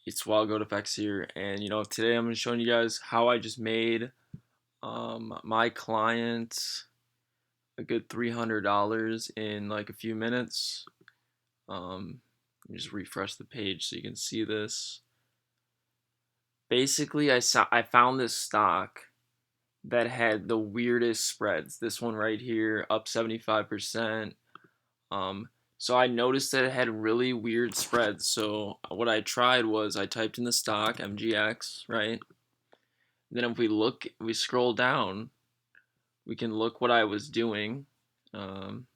It's WildGoatFX here, and today I'm going to show you guys how I just made my client a good $300 in like a few minutes. Let me just refresh the page so you can see this. Basically, I found this stock that had the weirdest spreads. This one right here, up 75%. So I noticed that it had really weird spreads. So what I tried was I typed in the stock MGX, right? Then if we scroll down, we can look what I was doing. Um,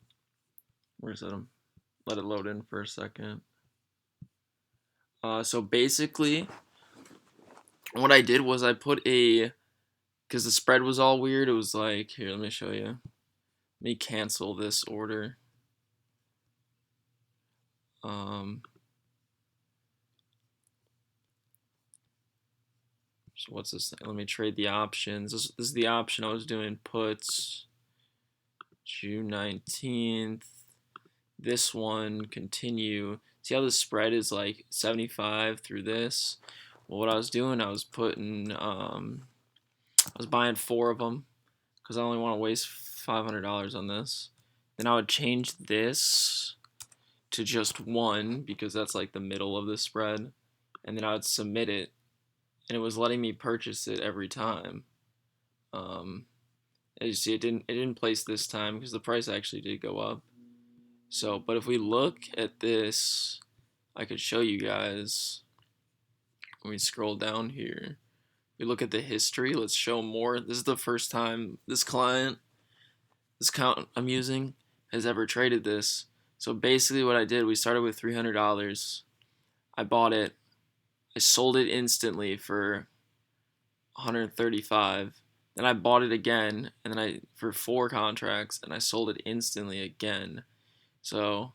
where's it? Let it load in for a second. So basically, what I did was I put because the spread was all weird. It was like, here, let me show you. Let me cancel this order. Um, so what's this thing? Let me trade the options. This is the option I was doing. Puts June 19th. This one, continue. See how the spread is like 75 through this? Well, what I was doing, I was putting, I was buying 4 of them because I only want to waste $500 on this. Then I would change this to just 1 because that's like the middle of the spread. And then I would submit it, and it was letting me purchase it every time. As you see, it didn't place this time because the price actually did go up. So, but if we look at this, I could show you guys. When we scroll down here, we look at the history. Let's show more. This is the first time this account I'm using, has ever traded this. So basically what I did, we started with $300. I bought it. I sold it instantly for 135. Then I bought it again, and then for 4 contracts, and I sold it instantly again. So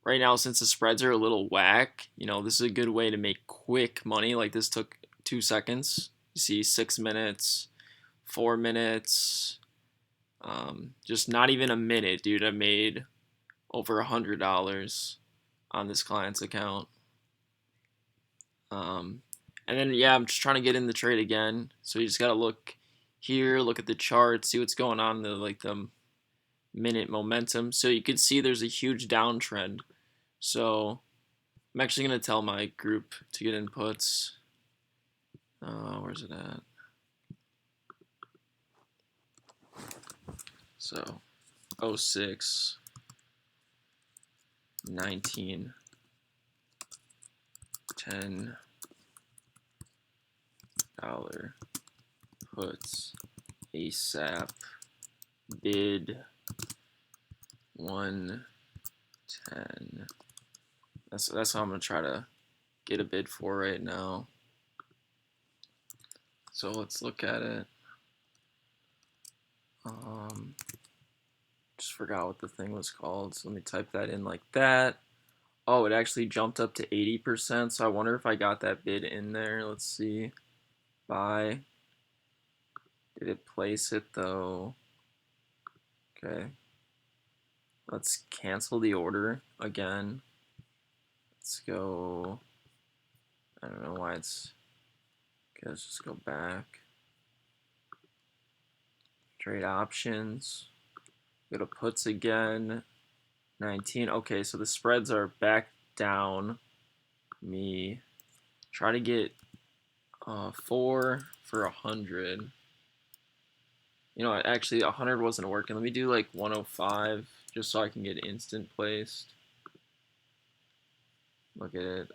right now, since the spreads are a little whack, this is a good way to make quick money. Like this took 2 seconds. You see, 6 minutes, 4 minutes, just not even a minute, dude. I made over $100 on this client's account. And then yeah, I'm just trying to get in the trade again. So you just gotta look here, look at the chart, see what's going on in the minute momentum. So you can see there's a huge downtrend. So I'm actually going to tell my group to get inputs. Where's it at? So 06, 19, 10 dollar puts ASAP bid 110. That's what I'm gonna try to get a bid for right now. So let's look at it. Just forgot what the thing was called. So let me type that in like that. Oh, it actually jumped up to 80%. So I wonder if I got that bid in there. Let's see. Buy. Did it place it though? Okay. Let's cancel the order again. Let's go. I don't know why it's. Okay, let's just go back. Trade options. Go to puts again. 19. Okay, so the spreads are back down. Me try to get 4 for 100. Actually 100 wasn't working. Let me do like 105 just so I can get instant placed. Look at it.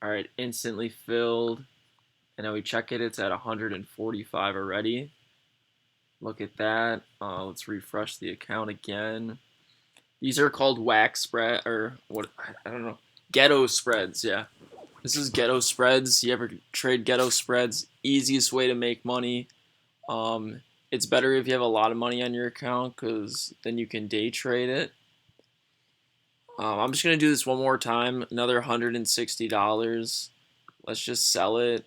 All right, instantly filled. And now we check it. It's at 145 already. Look at that. Let's refresh the account again. These are called whack spread, or what? I don't know. Ghetto spreads, yeah. This is Ghetto spreads. You ever trade Ghetto spreads? Easiest way to make money. It's better if you have a lot of money on your account because then you can day trade it. I'm just gonna do this one more time. Another $160. Let's just sell it.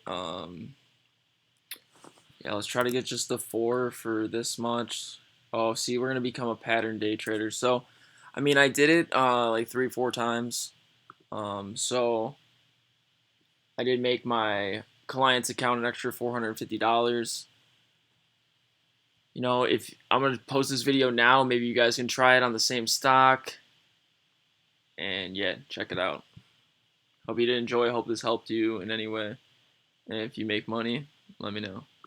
Yeah, let's try to get just the 4 for this much. Oh, see, we're gonna become a pattern day trader. So, I mean, I did it like 3-4 times. So I did make my client's account an extra $450. If I'm gonna post this video now, maybe you guys can try it on the same stock, and yeah, check it out. Hope you did enjoy. Hope this helped you in any way, and if you make money, let me know.